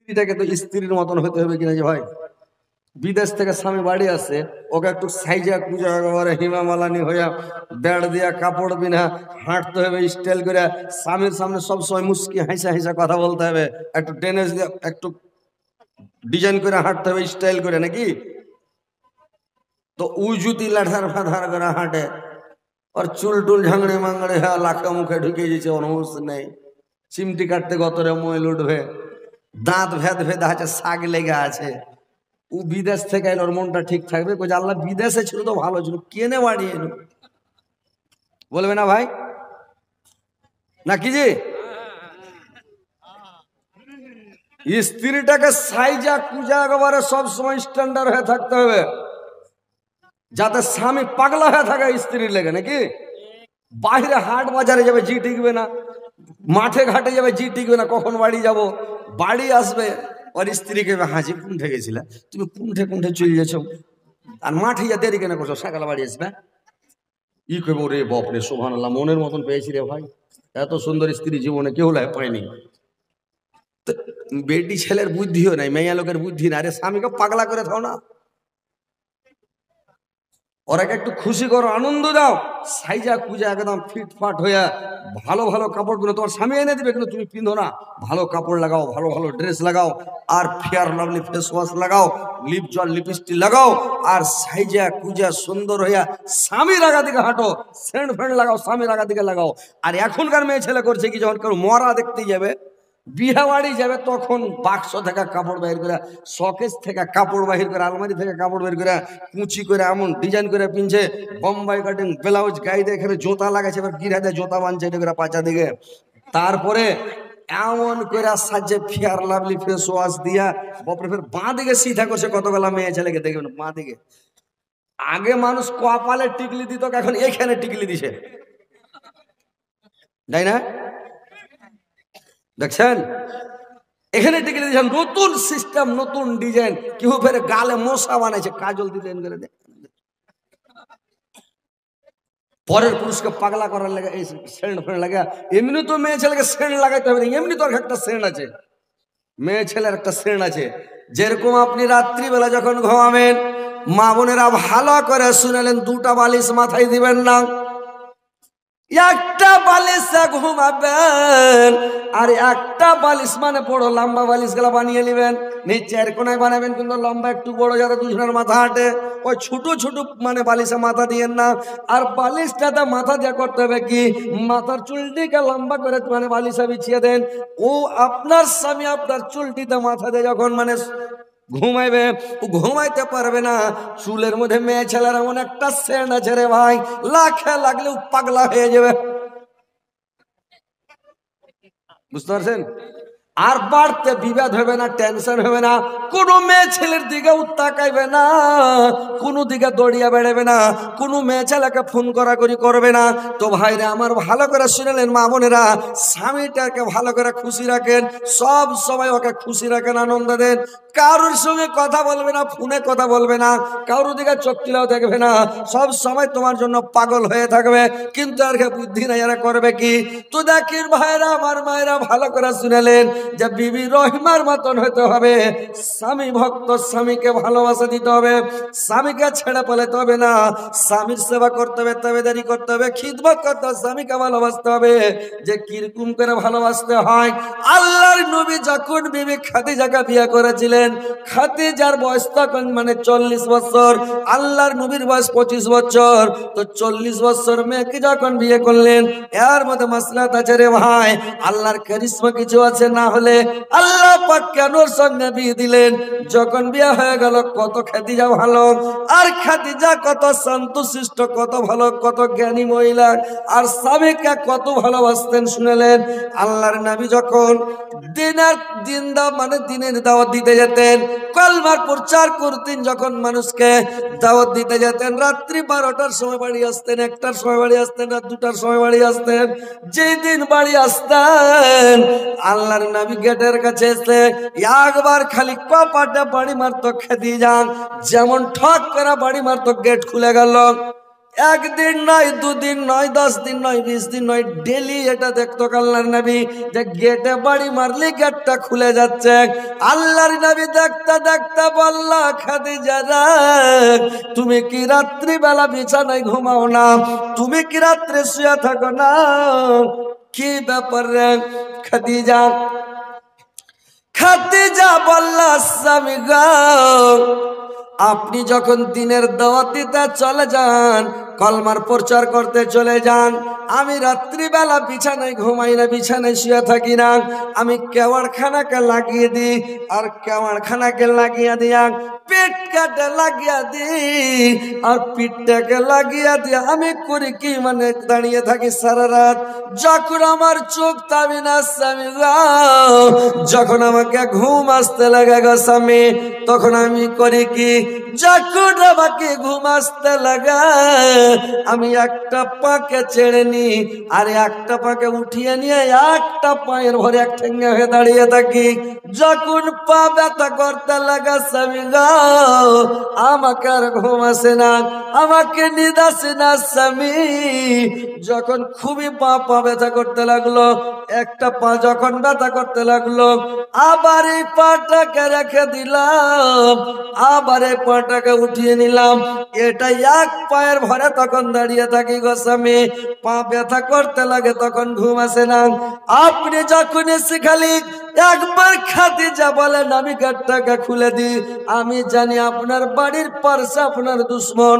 এটাকে তো স্ত্রীর মতন হতে হবে কিনা যে ভাই বিদেশ থেকে স্বামী বাড়ি আসে ওকে একটু সাইজা কুজা একেবারে হিমামালানি হইয়া বেড় দিয়া কাপড় বিনা হাঁটতে হবে স্টাইল করে স্বামীর সামনে সবসময় মুস্কি হাসা হাসা কথা বলতে হবে একটু টেনেস দিয়ে একটু ডিজাইন করে হাঁটতে হবে স্টাইল করে নাকি তো উই জুতি লাঠার ফাধার করে হাঁটে और चुल टुल झंगड़े मांगड़े है लाखा मुखे ढुके जैसे अनुस नहीं चिमटी काटते गतरे मोइल उठবে দাঁত ভেদ ভেদ আছে শাক লেগে আছে ও বিদেশ থেকে এলো ওর মনটা ঠিক থাকবে কই আল্লাহ বিদেশে ছিল তো ভালো ছিল কেনে বাড়ি এলো বলবে না ভাই নাকি জি স্ত্রীটাকে সাইজা কুজা একেবারে সব সময় স্ট্যান্ডার্ড হয়ে থাকতে হবে যাতে স্বামী পাগলা হয়ে থাকে স্ত্রীর লেগে নাকি বাইরে হাট বাজারে যাবে জি টিকবে না মাঠে ঘাটে যাবে জি টিকবে না কখন বাড়ি যাব বাড়ি আসবে আর স্ত্রীকে হাজি কুণ্ঠে গেছিলা তুমি কুণ্ঠে কুণ্ঠে চলে যাচ্ছ আর মাঠে যা দেরি কেন করছো সকালে বাড়ি আসবে ই কইব রে বাপরে সুবহানাল্লাহ মনের মতন পেয়েছি রে ভাই এত সুন্দর স্ত্রী জীবনে কেউ পায়নি বেটি ছেলের বুদ্ধিও নাই মেয়া লোকের বুদ্ধি না আরে স্বামীকে পাগলা করে থাও না ওরাকে একটু খুশি করো আনন্দ দাও সাইজা কুজা একদম ফিটফাট হইয়া ভালো ভালো কাপড়গুলো তোমার স্বামী এনে দিবে কিন্তু তুমি পিন্ধো না ভালো কাপড় লাগাও ভালো ভালো ড্রেস লাগাও আর ফেয়ার লাভলি ফেস ওয়াশ লাগাও লিপ জল লিপস্টিক লাগাও আর সাইজা কুজা সুন্দর হইয়া স্বামীর আগা দিকে হাঁটো সেন্ট ফেন্ট লাগাও স্বামীর আগা দিকে লাগাও আর এখনকার মেয়ে ছেলে করছে কি যখন কেউ মরা দেখতে যাবে বিয়ে বাড়ি যাবে তখন বাক্স থেকে কাপড় বাহির করে শকেস থেকে কাপড় বাহির করে আলমারি থেকে কাপড় বের করে কুচি করে এমন ডিজাইন করে পিনছে বোম্বাই কাটিং ব্লাউজ গায়ে দিয়ে এখানে জোতা লাগাচ্ছে এবার গিরা দিয়ে জোতা বানছে এটা করে পাঁচা দিকে তারপরে এমন করে সাজে ফেয়ার লাভলি ফেস ওয়াশ দিয়া বাপরে ফের বাঁ দিকে সিধা করছে কতগুলা মেয়ে ছেলেকে দেখবেন বাঁ দিকে আগে মানুষ কপালে টিকলি দিত এখন এখানে টিকলি দিছে তাই না দেখছেন এখানে টিকে দিয়েছেন নতুন সিস্টেম নতুন ডিজাইন কেউ ফের গালে মশা বানাইছে কাজল ডিজাইন করে পরের পুরুষকে পাগলা করার লাগে এই সেন্ট ফেন্ট লাগা এমনি তো মেয়ে ছেলেকে সেন্ট লাগাইতে হবে এমনি তো একটা সেন্ট আছে মেয়ে ছেলের একটা সেন্ট আছে যেরকম আপনি রাত্রিবেলা যখন ঘুমাবেন মা বোনেরা ভালো করে শুনেলেন দুটা বালিশ মাথায় দিবেন না একটা বালিশে ঘুমাবেন আর একটা বালিশ মানে বড় লম্বা বালিশ গুলা বানিয়ে নেবেন নিচের কোনায় বানাবেন কিন্তু লম্বা একটু বড় যাতে দুজনের মাথা হাঁটে ওই ছোট ছোট মানে বালিশে মাথা দিয়েন না আর বালিশটাতে মাথা দিয়ে করতে হবে কি মাথার চুলটিকে লম্বা করে মানে বালিশে বিছিয়ে দেন ও আপনার স্বামী আপনার চুলটিতে মাথা দিয়ে যখন মানে ঘুমাইবে ও ঘুমাইতে পারবে না চুলের মধ্যে মেয়ে ছেলের এমন একটা সেন্ট আছে রে ভাই লাখে লাগলেও পাগলা হয়ে যাবে বুঝতে পারছেন আর বাড়তে বিবাদ হবে না টেনশন হবে না কোনো মেয়ে ছেলের দিকে তাকাইবে না কোনো দিকে দৌড়িয়া বেড়াবে না কোনো মেয়ে ছেলেকে ফোন করাকরি করবে না তো ভাইরা আমার ভালো করে শুনলেন মা বোনেরা স্বামীটাকে ভালো করে খুশি রাখেন সব সময় ওকে খুশি রাখেন আনন্দ দেন কারোর সঙ্গে কথা বলবে না ফোনে কথা বলবে না কারোর দিকে চোখ তুলেও দেখবে না সব সময় তোমার জন্য পাগল হয়ে থাকবে কিন্তু আর বুদ্ধি নাই এরা করবে কি তো দেখেন ভাইরা আমার মায়েরা ভালো করে শুনলেন যে বিবি রহিমার মতন হতে হবে স্বামী ভক্ত স্বামীকে ভালোবাসা দিতে হবে স্বামীকে ছেড়ে পালাতে হবে না স্বামীর সেবা করতে হবে তাবেদারি করতে হবে খিদমত করতে হবে স্বামীকে ভালোবাসতে হবে যে কিরকম করে ভালোবাসতে হয় আল্লাহর নবী যখন বিবি খাদিজাকে বিয়ে করেছিলেন খাদিজার বয়স তখন মানে 40 বছর আল্লাহর নবীর বয়স 25 বছর তো 40 বছর মেয়েকে যখন বিয়ে করলেন এর মধ্যে মাসলাত আছে রে ভাই আল্লাহর কারিশমা কিছু আছে না হলে আল্লাহ পাক কেন সঙ্গে বিয়ে দিলেন যখন বিয়ে হয়ে গেল কত খাদিজা ভালো আর খাদিজা কত শান্তশিষ্ট কত ভালো কত জ্ঞানী মহিলা আর স্বামীকে কত ভালোবাসতেন শুনলেন আল্লাহর নবী যখন দিনের দাওয়াত দিতে যেতেন কলমার প্রচার করতেন যখন মানুষকে দাওয়াত দিতে যেতেন রাত্রি 12টার সময় বাড়ি আসতেন 1টার সময় বাড়ি আসতেন রাত 2টার সময় বাড়ি আসতেন যেই দিন বাড়ি আসতেন আল্লাহর নবী গেটের কাছে এসে একবার খালি কপাটে বাড়ি মারতো খাদিজা যেমন ঠক করে বাড়ি মারতো গেট খুলে গেল একদিন নয়, দুদিন নয়, 10 দিন নয়, 20 দিন নয়, ডেলি এটা দেখতো আল্লাহর নবী যে গেটে বাড়ি মারলে গেটটা খুলে যাচ্ছে। আল্লাহর নবী দেখতে দেখতে বলল, খাদিজা রে, তুমি কি রাত্রি বেলা বিছানায় ঘুমাও না? তুমি কি রাত্রে শুয়ে থাকো না? কি ব্যাপার রে খাদিজা? খাদিজা বলল, স্বামী গো, আপনি যখন দিনের দাওয়াত দিতে চলে যান, কলমার প্রচার করতে চলে যান, আমি রাত্রিবেলা বিছানায় ঘুমাই না, বিছানায় শুয়ে থাকি না, আমি কেওয়াড়খানাকে লাগিয়ে দিই, আর কেওয়াড়খানাকে লাগিয়ে দিয়া পেট কাটে লাগিয়ে দিই, আর পিঠটাকে লাগিয়ে দিয়ে আমি করি কি, মানে দাঁড়িয়ে থাকি সারা রাত। যখন আমার চোখ তাবি না স্বামী গো, যখন আমাকে ঘুম আসতে লাগে গো স্বামী, তখন আমি করি কি, যখন আমাকে ঘুম আসতে লাগে আমি একটা পাকে ছেড়ে নি, আর একটা পাকে উঠিয়ে নিয়ে একটা পায়ের ভরে এক ঠেঙ্গে হয়ে দাঁড়িয়ে থাকি। যখন পা ব্যথা করতে লাগা স্বামী গো, আমাকে আর ঘুম আসে না, আমাকে নিদ আসে না স্বামী। যখন খুবই পা ব্যথা করতে লাগলো, একটা পা যখন ব্যথা করতে লাগলো, আবার এই পাটাকে রেখে দিলাম, আবার এই পাটাকে উঠিয়ে নিলাম, এটা এক পায়ের ভরে তখন দাঁড়িয়ে থাকি গো স্বামী। পা ব্যথা করতে লাগে তখন ঘুম আসে না। আপনি যখন এসে খালি একবার খাদিজা বলেন আমি গেটটাকে খুলে দিই, আমি জানি আপনার বাড়ির পাশে আপনার দুশ্মন।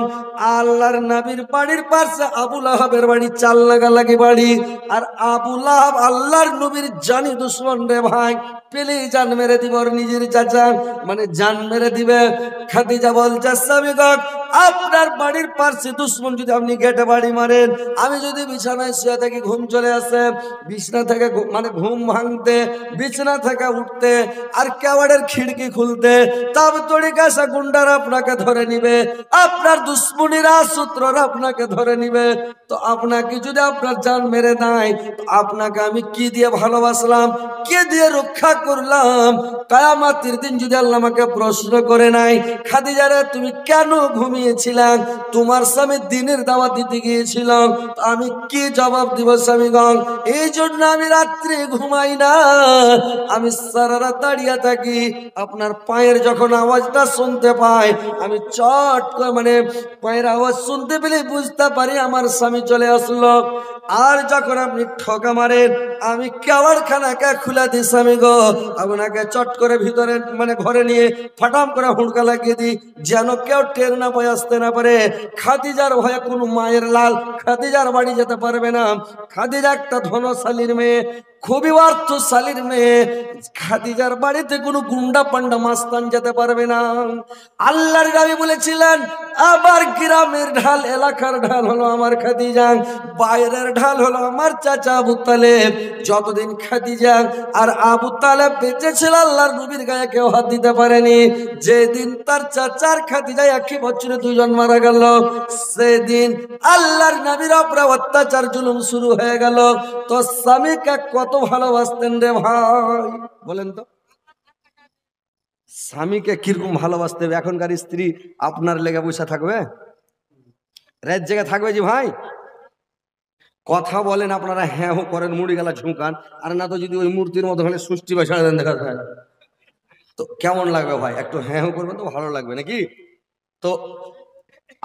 আল্লাহর নবীর বাড়ির পাশে আবু লাহাবের বাড়ি, 4 লাগালাগি বাড়ি, আর আবু লাহাব আল্লাহর নবীর জানি দুশ্মন রে ভাই, পেলেই জান মেরে দিব, ওর নিজের চাচা, মানে জান মেরে দিবে। খাদিজা বলছে, স্বামী গো, আপনার বাড়ির পাশে দুশ্মন যদি আপনি গেটে বাড়ি মারেন, আমি যদি বিছানায় শুয়ে থাকি, ঘুম চলে আসে, বিছানা থেকে মানে ঘুম ভাঙতে, বিছানা থেকে উঠতে, আর কেওয়াড়ের খিড়কি খুলতে, তাব তরিকাশা গুন্ডারা আপনাকে ধরে নিবে, আপনার দুশ্মনীরা সূত্ররা আপনাকে ধরে নিবে। তো আপনাকে যদি আপনার জান মেরে দেয়, তো আপনাকে আমি কি দিয়ে ভালোবাসলাম, কে দিয়ে রক্ষা করলাম? কিয়ামতের দিন যদি আল্লাহ আমাকে প্রশ্ন করে নাই, খাদিজা রে তুমি কেন ঘুমিয়েছিলাম, তোমার স্বামী দিনের দাওয়াত দিতে গিয়েছিলাম, আমি কি জবাব দিব স্বামী গং? এই জন্য আমি রাত্রে ঘুমাই না, আমি সারা রাত দাঁড়িয়ে থাকি। আপনার পায়ের যখন আওয়াজটা শুনতে পাই, আমি চট করে মানে পায়ের আওয়াজ শুনতে পেলে বুঝতে পারি আমার স্বামী চলে আসলো। আর যখন আপনি ঠকা মারেন, আমি কেওয়াড়খানাকে খুলে দিই স্বামী গো, আপনাকে চট করে ভিতরে মানে ঘরে নিয়ে ফাটাম করে হুড়কা লাগিয়ে দিই, যেন কেউ টের না পায়, আসতে না পারে। খাদিজার ভয়ে কোনো মায়ের লাল খাদিজার বাড়ি যেতে পারবে না। খাদিজা একটা ধনশালীর মেয়ে, খুবই অর্থশালীর মেয়ে, খাদিজার বাড়িতে কোনো গুন্ডা পান্ডা মাস্তান যেতে পারবে না। আল্লাহর নবী বলেছিলেন, আবার গ্রামের ঢাল, এলাকার ঢাল হলো আমার খাদিজা, বাইরের ঢাল হলো আমার চাচা আবু তালেব। যতদিন খাদিজা আর আবু তালেব বেঁচে ছিল, আল্লাহর নবীর গায়ে কেউ হাত দিতে পারেনি। যেদিন তার চাচার খাদিজা একই বছরে 2 জন মারা গেল, সেদিন আল্লাহর নবীর উপরে অত্যাচার জুলুম শুরু হয়ে গেল। তো স্বামীকে কত ভালোবাসতেন রে ভাই, বলেন তো? স্বামীকে কিরকম ভালোবাসতে হবে? এখনকার স্ত্রী আপনার লেগে বসে থাকবে, রাত জেগে থাকবে জি ভাই? কথা বলেন আপনারা, হ্যাঁ হো করেন, মুড়ি গেলা ঝুঁকান, আর না তো যদি ওই মূর্তির মতো হলে সুষ্টি বা ছেড়ে দেন, দেখা যায় তো কেমন লাগবে ভাই? একটু হ্যাঁ হো করবেন তো ভালো লাগবে নাকি? তো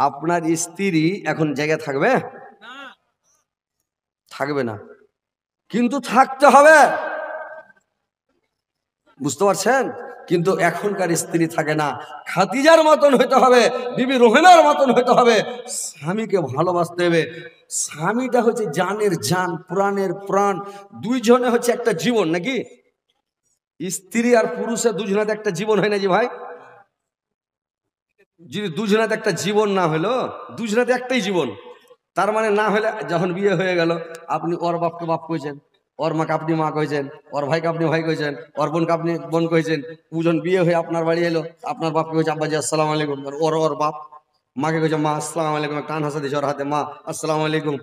আপনার স্ত্রী এখন জেগে থাকবে? থাকবে না, কিন্তু থাকতে হবে, বুঝতে পারছেন? কিন্তু এখনকার স্ত্রী থাকে না। খাদিজার মতন হইতে হবে, বিবি রোহেনার মতন হইতে হবে, স্বামীকে ভালোবাসতে হবে। স্বামীটা হচ্ছে জানের জান, প্রাণের প্রাণ, দুইজনে হচ্ছে একটা জীবন নাকি? স্ত্রী আর পুরুষের দুজনাতে একটা জীবন হয় না জি ভাই? যদি দুজনাতে একটা জীবন না হলো, দুজনাতে একটাই জীবন, তার মানে না হলে যখন বিয়ে হয়ে গেল, আপনি ওর বাপকে বাপ কইছেন, ওর মাকে আপনি মা কইছেন, ওর ভাইকে আপনি ভাই কইছেন, ওর বোনকে আপনি বোন কইছেন, দুজন বিয়ে হয়ে আপনার বাড়ি এলো, আপনার বাপকে কইছে আব্বাজি আসসালামু আলাইকুম, ওর বাপ মাকে কইছে মা আসসালামু আলাইকুম, টান হাসা দিয়েছে ওর হাতে, মা আসসালামু আলাইকুম,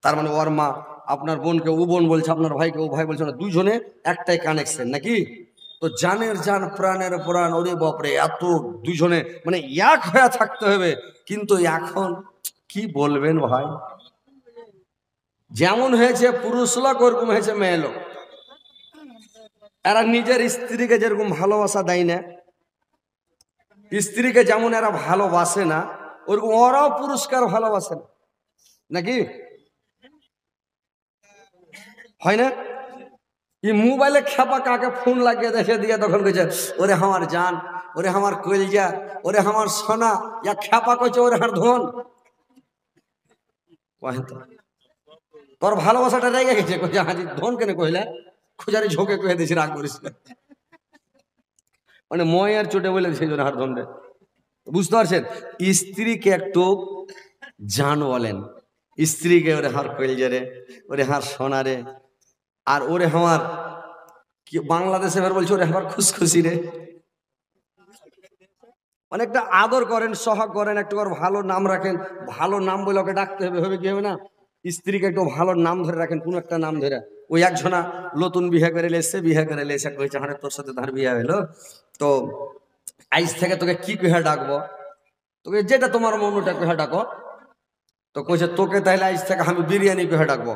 তার মানে ওর মা আপনার বোনকে ও বোন বলছে, আপনার ভাইকে ও ভাই বলছে, না দুজনে একটাই কানেকশন নাকি? তো জানের জান, প্রাণের প্রাণ, ওরে বাপরে, এত দুজনে মানে এক হয়ে থাকতে হবে। কিন্তু এখন কি বলবেন ভাই, যেমন হয়েছে পুরুষ লোক ওরকম হয়েছে মেয়ে লোক। এরা নিজের স্ত্রীকে যেরকম ভালোবাসা দেয় না, স্ত্রীকে যেমন এরা ভালোবাসে না, ওরকম ওরাও পুরস্কার ভালোবাসে না, নাকি হয় না? এই মোবাইলে খেপা কাকে ফোন লাগিয়ে দেখে দিয়ে তখন কইছে ওরে আমার জান, ওরে আমার কলজা, ওরে আমার সোনা, ইয়া খেপা কইছে ওরে আমার ধন। তোর ভালোবাসাটা রেগে গেছে, কইছে হাজি ধন কেন কইলে, খুঁজারি ঝোঁকে কয়ে দিয়েছি রাগ করিস না। মানে ময়ের চোটে বলে সেই জন্য হার ধন রে। বুঝতে পারছেন? স্ত্রীকে একটু জান বলেন, স্ত্রীকে ওরে হার কলজা রে, ওরে হার সোনা রে, আর ওরে আমার কি বাংলাদেশে এবার বলছে ওরে আমার খুশখুশি রে। মানে একটা আদর করেন, সহাগ করেন, একটু ভালো নাম রাখেন। ভালো নাম বলে ওকে ডাকতে হবে, হবে কি হবে না? স্ত্রীকে একটু ভালো নাম ধরে রাখেন, কোন একটা নাম ধরে। ওই একজনা নতুন বিয়ে করে এসছে, বিয়ে করে এসে কইছে হাঁড়ে তোর সাথে তার বিয়ে হলো, তো আইস থেকে তোকে কি কহে ডাকবো, তোকে যেটা তোমার মন ওটা কহে ডাকো। তো কইছে তোকে তাহলে আইস থেকে আমি বিরিয়ানি কহে ডাকবো।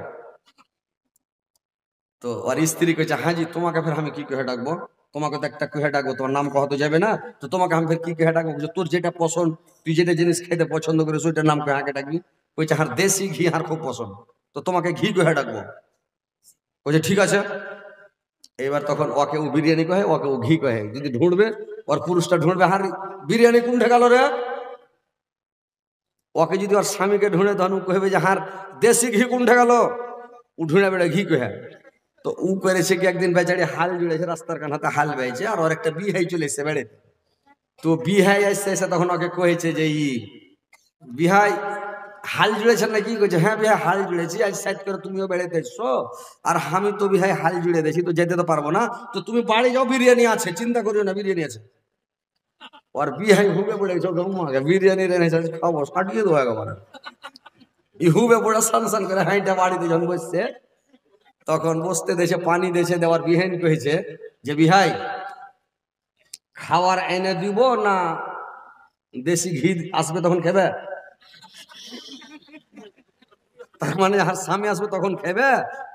তো আর স্ত্রী কইছে হাজি তোমাকে ফের আমি কি কহে ডাকবো, তোমাকে তো একটা কহে ডাকবো, তোমার নাম কহা তো যাবে না, তো তোমাকে আমি ফের কি কহে ডাকবো? তোর যেটা পছন্দ, তুই যেটা জিনিস খেতে পছন্দ করিস ওইটার নাম কহে আগে ডাকবি। কইছে হার দেশি ঘি হার খুব পছন্দ, তো তোমাকে ঘি কহে ডাকবো। কইছে ঠিক আছে। এবার তখন ওকে ও বিরিয়ানি কহে, ওকে ও ঘি কহে। যদি ঢুঁড়বে, ওর পুরুষটা ঢুঁড়বে হার বিরিয়ানি কোন ঠেকালো রে। ওকে যদি ওর স্বামীকে ঢুঁড়ে তখন ও কহবে যে হার দেশি ঘি কোন ঠেকালো, ও ঢুঁড়ে বেড়ে ঘি কহে। তো উ করেছে কি একদিন বেচারি হাল জুড়েছে, রাস্তার কানাতে হাল বেয়েছে, আর ওর একটা বিহাই চলে এসছে বেড়ে। তো বিহাই আসছে এসে তখন ওকে কয়েছে যে বিহাই হাল জুড়েছেন নাকি? কইছে হ্যাঁ বিহাই হাল জুড়েছি, আজ সাইড করে তুমিও বেড়াতে এসছো, আর আমি তো বিহাই হাল জুড়ে দিয়েছি, তো যেতে তো পারবো না, তো তুমি বাড়ি যাও, বিরিয়ানি আছে, চিন্তা করিও না, বিরিয়ানি আছে। আর বিহাই হুবে পড়েছো বিরিয়ানি রেনেছে খাবো, সাটিয়ে দেবো একবার। হুবে পড়ে সান সান করে হাইটা বাড়িতে যখন বসছে, তখন বসতে দেশে পানি দেশে দেওয়ার বিহাইন কহেছে যে বিহাই খাওয়ার এনে দিব না দেশি ঘি আসবে তখন খেবে? তার মানে আর স্বামী আসবে তখন খেবে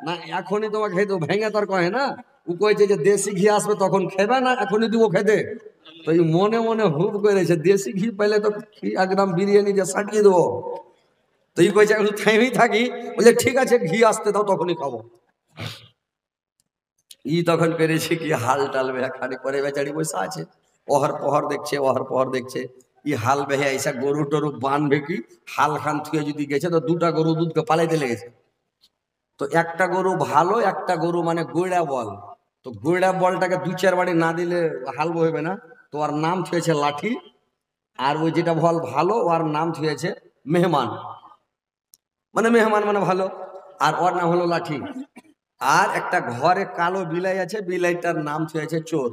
না এখনই তোমাকে খেতে? ভেঙে তার কহে না, ও কয়েছে যে দেশি ঘি আসবে তখন খেবে না এখনই দিব খেতে। তো এই মনে মনে হুব করেছে দেশি ঘি পেলে তো একদম বিরিয়ানি দিয়ে সাটিয়ে দেবো। তো এই কয়েছে এখন থেমেই থাকি, বলে ঠিক আছে ঘি আসতে দাও তখনই খাবো। তখন পেরেছে কি হাল টাল বেহা খানি পরে বেচারি বসে আছে, ওহর পহর দেখছে, ওহর পহর দেখছে। হাল বেহে আইসা গরু টরু বানবে কি, হাল খান থুয়ে যদি গেছে তো দুটা গরু দুধকে পালাইতে লেগেছে। তো একটা গরু ভালো, একটা গরু মানে গৈড়া বল। তো গৈড়া বলটাকে দু চার বাড়ি না দিলে হাল বইবে না, তো ওর নাম থুয়েছে লাঠি। আর ওই যেটা বল ভালো, ওর নাম থুয়েছে মেহমান, মানে মেহমান মানে ভালো, আর ওর নাম হলো লাঠি। আর একটা ঘরে কালো বিলাই আছে, বিলাইটার নাম থুয়েছে চোর।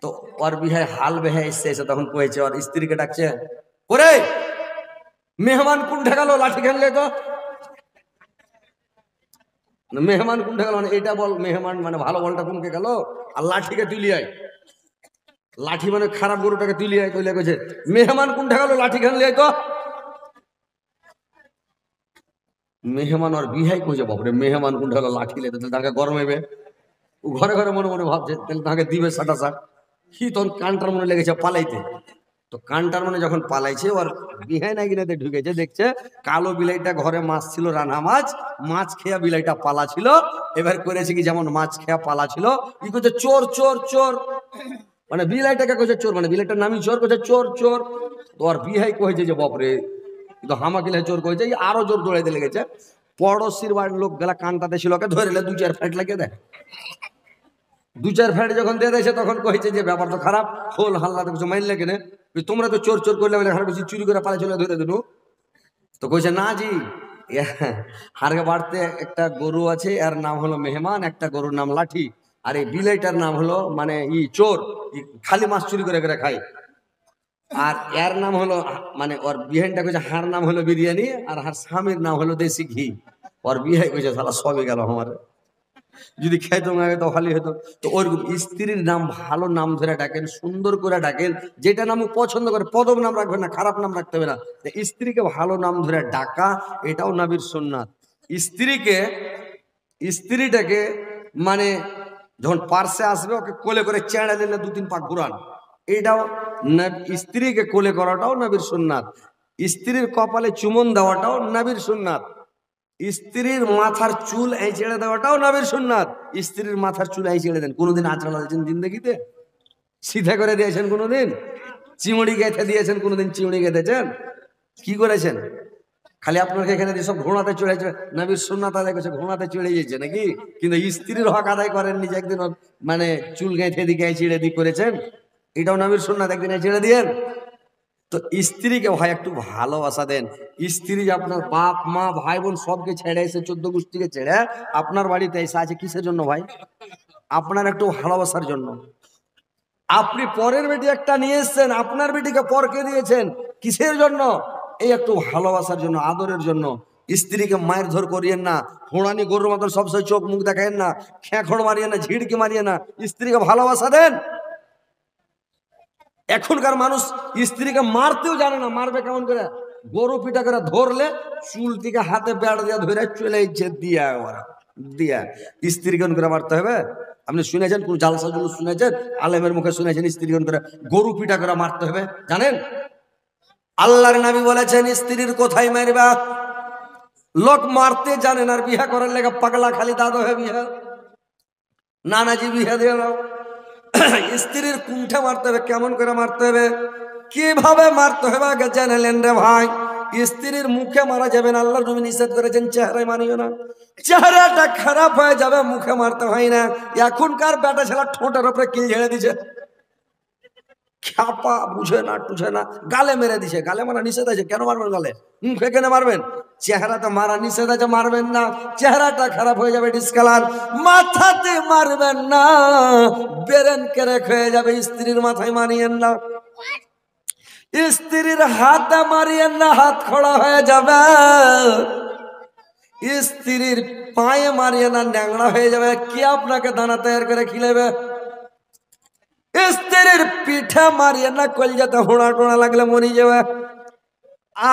তো ওর বিহাই হাল বেহে এসছে, তখন কয়েছে ওর স্ত্রীকে ডাকছে, ওরে মেহমান কোন ঠেকালো, লাঠি খেললে তো মেহমান কোন ঠেকালো, মানে এটা বল মেহমান মানে ভালো বলটা কোনকে গেল, আর লাঠিকে তুলি আয়, লাঠি মানে খারাপ গরুটাকে তুলি আয়। কইলে কইছে মেহমান কোন ঠেকালো, লাঠি খেললে তো। মেহমান আর বিহাই কইছে বাপরে মেহমান কোন ঠেকালো লাঠি লে, তাহলে তাকে গরম হইবে। ও ঘরে ঘরে মনে মনে ভাবছে তাহলে তাকে দিবে সাটা সাট। কি তখন কানটার মনে লেগেছে পালাইতে। তো কানটার মনে যখন পালাইছে, ওর বিহাই না গিনাতে ঢুকেছে, দেখছে কালো বিলাইটা ঘরে মাছ ছিল, রান্না মাছ, মাছ খেয়া বিলাইটা পালা ছিল। এবার করেছে কি যেমন মাছ খেয়া পালা ছিল, কি করছে চোর চোর চোর, মানে বিলাইটাকে কইছে চোর, মানে বিলাইটার নামই চোর, কইছে চোর চোর। তো আর বিহাই কইছে যে বাপরে কিন্তু হামাকিলে চোর কইছে, আরো জোর দৌড়াইতে লেগেছে। পড়োশির বাড়ির লোক গেলা কানটাতে ছিল, ওকে ধরে দু চার ফ্যাট লাগিয়ে দেয়। দু চার ফ্যাট যখন দিয়ে দেয় তখন কইছে যে ব্যাপার তো খারাপ, হোল হাল্লা তো কিছু মাইনলে কেনে, তোমরা তো চোর চোর করলে বলে হার বেশি চুরি করে পালা চলে ধরে দিল। তো কইছে না জি, হারকে বাড়তে একটা গরু আছে, এর নাম হলো মেহমান, একটা গরুর নাম লাঠি, আর এই বিলাইটার নাম হলো মানে চোর, খালি মাছ চুরি করে করে খাই। আর এর নাম হলো মানে ওর বিহাইনটা কইছে হার নাম হলো বিরিয়ানি, আর হার স্বামীর নাম হলো দেশি ঘি। ওর বিহাই কইছে শালা সবই গেল আমার। যদি খেতো না তো ভালোই হতো। তো ওইরকম স্ত্রীর নাম ভালো নাম ধরে ডাকেন, সুন্দর করে ডাকেন, যেটা নাম ও পছন্দ করে। পদব নাম রাখবেন না, খারাপ নাম রাখতে হবে না। স্ত্রীকে ভালো নাম ধরে ডাকা এটাও নবীর সুন্নাত। স্ত্রীকে স্ত্রীটাকে মানে যখন পার্শ্বে আসবে ওকে কোলে করে চেঁড়ে দিলে 2-3 পাক ঘুরান, এটাও স্ত্রীকে কোলে করাটাও নবীর সুন্নাত। স্ত্রীর কপালে চুমন দেওয়াটাও নবীর সুন্নাত। স্ত্রীর মাথার চুল এই ছেড়ে দেওয়াটাও নবীর সুন্নাত। স্ত্রীর মাথার চুল এই ছেড়ে দেন, কোনোদিন আঁচড়া দিয়েছেন জিন্দগিতে? সিধা করে দিয়েছেন কোনোদিন? চিমড়ি গেঁথে দিয়েছেন কোনোদিন? চিমড়ি গেঁথেছেন? কি করেছেন? খালি আপনাকে এখানে দিয়ে সব ঘোড়াতে চড়েছে, নবীর সুন্নাত আদায় করেছে, ঘোড়াতে চড়ে গিয়েছে নাকি? কিন্তু স্ত্রীর হক আদায় করেননি যে একদিন মানে চুল গেঁথে দিকে ছিঁড়ে দিয়ে করেছেন, এটাও নবীর সুন্নাত, একদিন ছেড়ে দিয়েন। তো স্ত্রীকে ভাই একটু ভালোবাসা দেন। স্ত্রী আপনার বাপ মা ভাই বোন সবকে ছেড়ে এসে, 14 গোষ্ঠীকে ছেড়ে আপনার বাড়িতে এসে আছে কিসের জন্য ভাই? আপনার একটু ভালোবাসার জন্য। আপনি পরের বেটি একটা নিয়ে এসছেন, আপনার বেটিকে পরকে দিয়েছেন কিসের জন্য? এই একটু ভালোবাসার জন্য, আদরের জন্য। স্ত্রীকে মায়ের ধর করিয়েন না, হোড়ানি গরুর মতন সবসময় চোখ মুখ দেখায়েন না, খেঁখড় মারিয়ে না, ঝিড়কি মারিয়ে না। স্ত্রীকে ভালোবাসা দেন। এখনকার মানুষ স্ত্রীকে মারতেও জানে না, মারবে কেমন করে? গরু পিটা করে ধরলে চুলটিকে হাতে বেড় দিয়ে ধরে চলে ইচ্ছে দিয়া ওরা দিয়া। স্ত্রী কেমন করে মারতে হবে? আপনি শুনেছেন কোন জালসাগুলো শুনেছেন? আলেমের মুখে শুনেছেন স্ত্রী কেমন করে গরু পিটা করে মারতে হবে জানেন? আল্লাহর নবী বলেছেন স্ত্রীর কোথায় মারবা? লোক মারতে জানেন আর বিহা করার লেগে পাগলা খালি দাদা হয়ে বিহা, নানাজি বিহা দিয়ে নাও। স্ত্রীর কুণ্ঠে মারতে হবে, কেমন করে মারতে হবে, কিভাবে মারতে হবে আগে জানালেন রে ভাই। স্ত্রীর মুখে মারা যাবে না, আল্লাহর নবী নিষেধ করেছেন। চেহারায় মানিও না, চেহারাটা খারাপ হয়ে যাবে, মুখে মারতে হয় না। এখনকার বেটা ছেলে ঠোঁটের উপরে কিল ঝেড়ে দিছে, খ্যাপা, বুঝে না টুঝে না, গালে মেরে দিছে। গালে মারা নিষেধ আছে, কেন মারবেন গালে? মুখে কেন মারবেন? চেহারাতে মারা নিষেধ আছে, মারবেন না। চেহারাটা খারাপ হয়ে যাবে, ডিসকালার। মাথাতে মারবেন না, বেরেন কেরে হয়ে যাবে। স্ত্রীর মাথায় মারিয়েন না, স্ত্রীর হাতে মারিয়েন না, হাত খোড়া হয়ে যাবে। স্ত্রীর পায়ে মারিয়ে না, ন্যাংড়া হয়ে যাবে। কে আপনাকে দানা তৈরি করে খিলেবে? স্ত্রীর পিঠে মারিয়ে না, কলজাতে হোড়া টোড়া লাগলে মরি যাবে।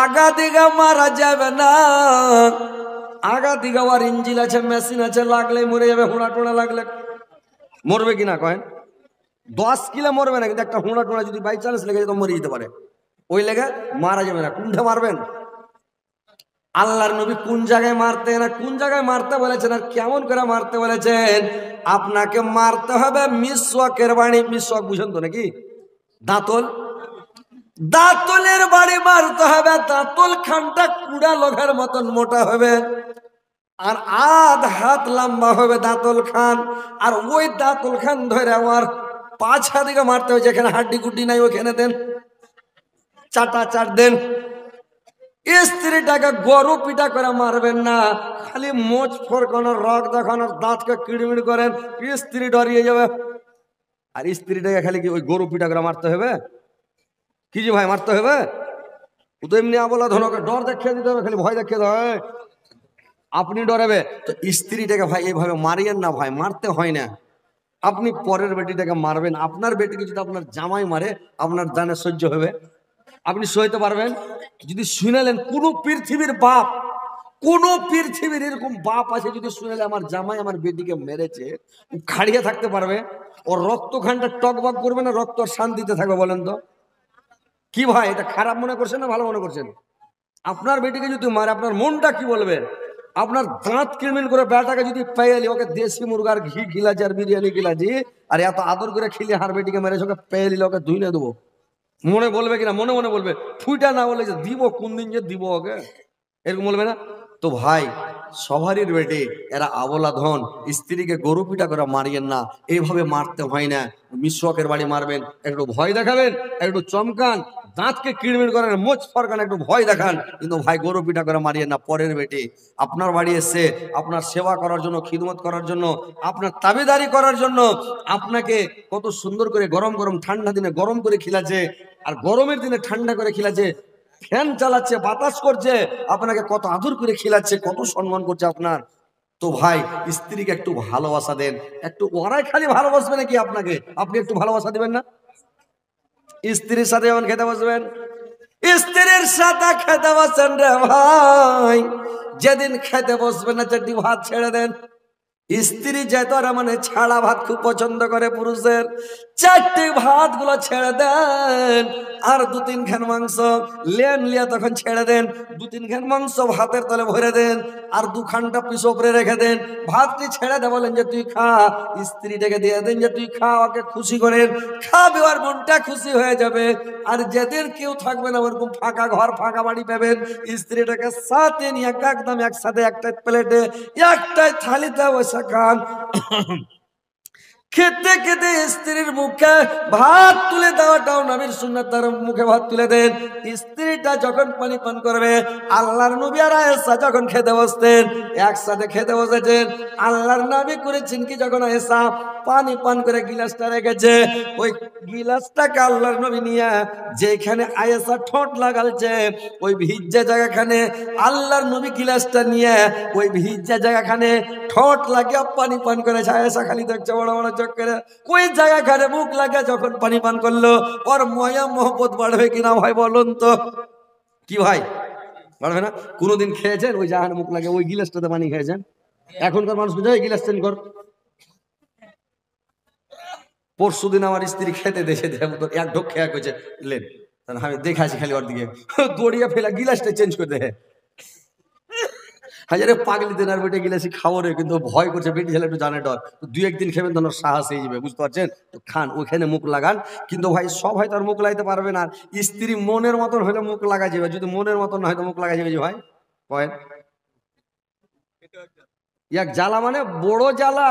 আগা দিঘা মারা যাবে না, আগা দিঘা আর ইঞ্জিল আছে, মেশিন আছে, লাগলে মরে যাবে। হোড়া টোড়া লাগলে মরবে কিনা কয়েন? 10 কিলো মরবে না, কিন্তু একটা হোড়া টোড়া যদি বাই চান্স লেগে যেত মরে যেতে পারে। ওই লেগে মারা যাবে না। কোনটা মারবেন? আল্লাহর নবী কোন জায়গায় মারতে না কোন জায়গায় মারতে বলেছেন আর কেমন করে মারতে বলেছেন? আপনাকে মারতে হবে মিসওয়াকের বাড়ি। মিসওয়াক বুঝেন তো নাকি? দাঁতল, দাঁতলের বাড়ি মারতে হবে। দাঁতল খানটা কুড়া লোকের মতন মোটা হবে আর আধ হাত লম্বা হবে দাঁতল খান। আর ওই দাঁতল খান ধরে আমার পাছা দিকে মারতে হবে, যেখানে হাড্ডি গুড্ডি নাই ওখানে দেন, চাটা চাট দেন। স্ত্রীটাকে গরু পিটা করে মারবেন না, খালি মোচ ফরকানোর, রক দেখানোর, দাঁতকে কিড়মিড় করেন, স্ত্রী ডরিয়ে যাবে। আর স্ত্রীটাকে খালি কি ওই গরু পিটা করে মারতে হবে? কি যে ভাই মারতে হবে? ও তো এমনি বলা ধনকে ডর দেখিয়ে দিতে হবে, খালি ভয় দেখিয়ে দেওয়া হয়, আপনি ডরাবে। তো স্ত্রীটাকে ভাই এইভাবে মারিয়েন না ভাই, মারতে হয় না। আপনি পরের বেটিটাকে মারবেন, আপনার বেটিকে যদি আপনার জামাই মারে আপনার জানে সহ্য হবে? আপনি সইতে পারবেন? যদি শুনেলেন কোন পৃথিবীর বাপ, কোন পৃথিবীর এরকম বাপ আছে যদি শুনেলে আমার জামাই আমার বেটিকে মেরেছে, ও খাড়িয়ে থাকতে পারবে? ওর রক্তখানটা টকবক করবে না, রক্ত শান্তিতে থাকবে? বলেন তো কি ভাই, এটা খারাপ মনে করছেন না ভালো মনে করছেন? আপনার বেটিকে যদি মারে আপনার মনটা কি বলবে? আপনার দাঁত কিরমিন করে বেটাকে যদি পেয়েলি, ওকে দেশি মুরগার ঘি খিলাছি আর বিরিয়ানি খিলাছি আর এত আদর করে খিলি হার বেটিকে মেরেছে, ওকে পেয়েলি ওকে ধুইলে দেবো, মনে বলবে কিনা? মনে মনে বলবে, ফুইটা না বলে যে দিব, কোন দিন যে দিব ওকে, এরকম বলবে না? তো ভাই সবারই বেটে এরা আবলা ধন, স্ত্রীকে গরু পিটা করে মারিয়েন না, এইভাবে মারতে হয় না। মিসওয়াকের বাড়ি মারবেন, একটু ভয় দেখাবেন, একটু চমকান, দাঁতকে কিড়মিড় করেন, মোচ ফরকান, একটু ভয় দেখান, কিন্তু ভাই গরু পিটা করে মারিয়েন না। পরের বেটে আপনার বাড়ি এসে আপনার সেবা করার জন্য, খিদমত করার জন্য, আপনার তাবেদারি করার জন্য আপনাকে কত সুন্দর করে গরম গরম ঠান্ডা দিনে গরম করে খিলাছে আর গরমের দিনে ঠান্ডা করে খিলাছে, ফ্যান চালাচ্ছে, বাতাস করছে, আপনাকে কত আদর করে খিলাচ্ছে, কত সম্মান করছে আপনার। তো ভাই স্ত্রীকে একটু ভালোবাসা দেন, একটু ওরাই খালি ভালোবাসবে নাকি আপনাকে, আপনি একটু ভালোবাসা দিবেন না? স্ত্রীর সাথে যখন খেতে বসবেন, স্ত্রীর সাথে খেতে বসেন রে ভাই, যেদিন খেতে বসবেন না চারটি ভাত ছেড়ে দেন। স্ত্রী যেতরা মানে ছাড়া ভাত খুব পছন্দ করে পুরুষের, চারটি ভাত গুলো ছেড়ে দেন, আর 2-3 খান মাংস লেন লিয়া তখন ছেড়ে দেন, 2-3 খান মাংস ভাতের তলে ভরে দেন, আর 2 খানটা পিস উপরে রেখে দেন, ভাতটি ছেড়ে দে, বলেন যে তুই খা, স্ত্রীটাকে দিয়ে দেন যে তুই খা, ওকে খুশি করেন, খাবে আর মনটা খুশি হয়ে যাবে। আর যেদিন কেউ থাকবে না ওরকম ফাঁকা ঘর ফাঁকা বাড়ি পাবেন, স্ত্রীটাকে সাথে নিয়ে একদম একসাথে একটা প্লেটে একটাই থালিতে বসে খান। খেতে খেতে স্ত্রীর মুখে ভাত তুলে দেওয়াটাও নবীর সুন্নাত, তার মুখে ভাত তুলে দেন। স্ত্রীটা যখন পানি পান করবে, আল্লাহর নবী আর আয়েশা যখন খেতে বসতেন, একসাথে খেতে বসেছেন, আল্লাহর নবী করেছেন কি, যখন আয়েশা পানি পান করে গিলাসটা রেখেছে, ওই গিলাসটাকে আল্লাহর নবী নিয়ে যেখানে আয়েশা ঠোঁট লাগালছে ওই ভিজা জায়গাখানে আল্লাহর নবী গিলাসটা নিয়ে ওই ভিজা জায়গাখানে ঠোঁট লাগিয়ে পানি পান করেছে। আয়েশা খালি দেখছে বড় বড় চোখ করে, ওই জায়গাখানে মুখ লাগে যখন পানি পান করলো, ওর ময়া মোহব্বত বাড়বে কিনা ভাই বলুন তো? কি ভাই বাড়বে না? কোনোদিন খেয়েছেন ওই জায়গায় মুখ লাগে ওই গিলাসটাতে পানি খেয়েছেন? এখনকার মানুষ বুঝে গিলাস চেঞ্জ কর। পরশুদিন আমার স্ত্রী খেতে দেশে এক ঢোক খেয়া করেছে, লেন আমি দেখাছি খালি ওর দিকে দড়িয়া ফেলা গিলাসটা চেঞ্জ করে দেয়। হাজারে পাগলি দিন আর বেটে গিলাসি খাবো রে, কিন্তু ভয় করছে, বেটি ছেলে একটু জানে ডর, 2-1 দিন খেবেন তখন সাহস হয়ে যাবে, বুঝতে পারছেন? তো খান, ওইখানে মুখ লাগান। কিন্তু ভাই সব হয়তো আর মুখ লাগাইতে পারবে না, স্ত্রী মনের মতন হলে মুখ লাগা যাবে, যদি মনের মতন না হয়তো মুখ লাগা যাবে যে ভাই কয়েন এক জ্বালা, মানে বড় জ্বালা।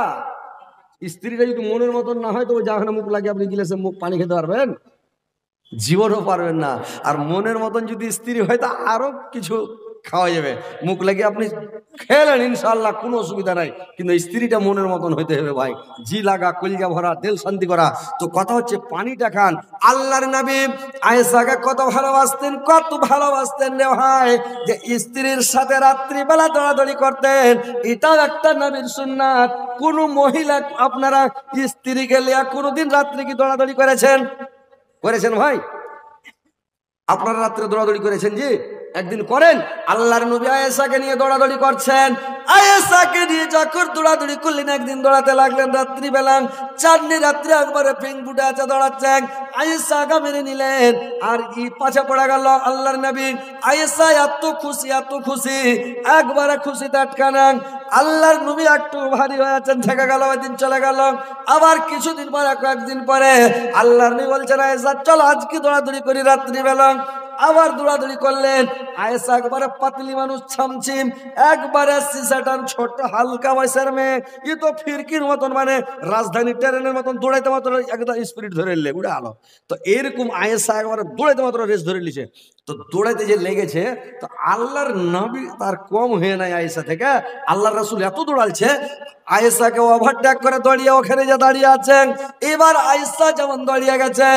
স্ত্রীটা যদি মনের মতন না হয় তো ওই জায়গায় মুখ লাগিয়ে আপনি গিলাসে মুখ পানি খেতে পারবেন? জীবনও পারবেন না। আর মনের মতন যদি স্ত্রী হয় তা আরো কিছু খাওয়া যাবে, মুখ লাগিয়ে আপনি খেলেন ইনশাআল্লাহ, কোনো অসুবিধা নাই। কিন্তু স্ত্রীটা মনের মতন হইতে হবে ভাই, জি লাগা, কলিজা ভরা, দিল শান্তি করা। তো কথা হচ্ছে পানিটা খান। আল্লাহর নবী আয়েশাকে কত ভালোবাসতেন, কত ভালোবাসতেন রে ভাই, যে স্ত্রীর সাথে রাত্রিবেলা দৌড়াদৌড়ি করতেন। এটাও একটা নবীর সুন্নাত। কোন মহিলা আপনারা স্ত্রীকে লিয়া কোনোদিন রাত্রি কি দৌড়াদৌড়ি করেছেন? করেছেন ভাই? আপনারা রাত্রে দৌড়াদৌড়ি করেছেন? জি, একদিন করেন। আল্লাহর নবী আয়েশাকে নিয়ে দৌড়াদৌড়ি করছেন, আয়েশাকে নিয়ে যখন দৌড়াদৌড়ি করলেন, একদিন দৌড়াতে লাগলেন রাত্রিবেলা, চাঁদনি রাত্রে একবারে পিং ফুটে আছে দৌড়াচ্ছেন, আয়েশা আগা মেনে নিলেন, আর কি পাছে পড়ে গেল আল্লাহর নবী। আয়েশা এত খুশি, এত খুশি, একবারে খুশিতে আটকানাং। আল্লাহর নবী একটু ভারী হয়ে আছেন, থেকে গেল, ওই দিন চলে গেল। আবার কিছুদিন পরে, কয়েকদিন পরে আল্লাহর নবী বলছেন আয়েশা চলো আজকে দৌড়াদৌড়ি করি রাত্রিবেলা। আবার দৌড়াদৌড়ি করলেন। আয়েশা একবারে পাতলি মানুষ, ছামছিম, একবারে সিসাটান, ছোট হালকা বয়সের মেয়ে, ই তো ফিরকির মতন, মানে রাজধানী ট্রেনের মতন দৌড়াইতে মাত্র একদম স্পিড ধরে নিলে উড়ে আলো। তো এরকম আয়েশা একবারে দৌড়াইতে মাত্র রেস ধরে নিছে। তো দৌড়াইতে যে লেগেছে, তো আল্লাহর নবী তার কম হয়ে নাই আয়েশা থেকে, আল্লাহর রাসূল এত দৌড়ালছে, আয়েশাকে ওভারটেক করে দৌড়িয়ে ওখানে যে দাঁড়িয়ে আছেন। এবার আয়েশা যেমন দাঁড়িয়ে গেছে,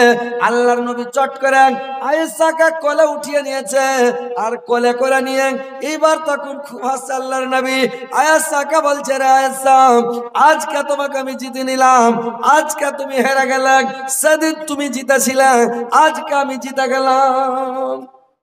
আল্লাহর নবী চট করে আয়েশাকে কোলে উঠিয়ে নিয়েছে, আর কোলে করে নিয়ে এবার তখন খুব হাসছে আল্লাহর নবী। আয়েশাকে বলছে রে আয়েশা, আজকে তোমাকে আমি জিতে নিলাম, আজকে তুমি হেরে গেলে, সেদিন তুমি জিতেছিলে, আজকে আমি জিতে গেলাম।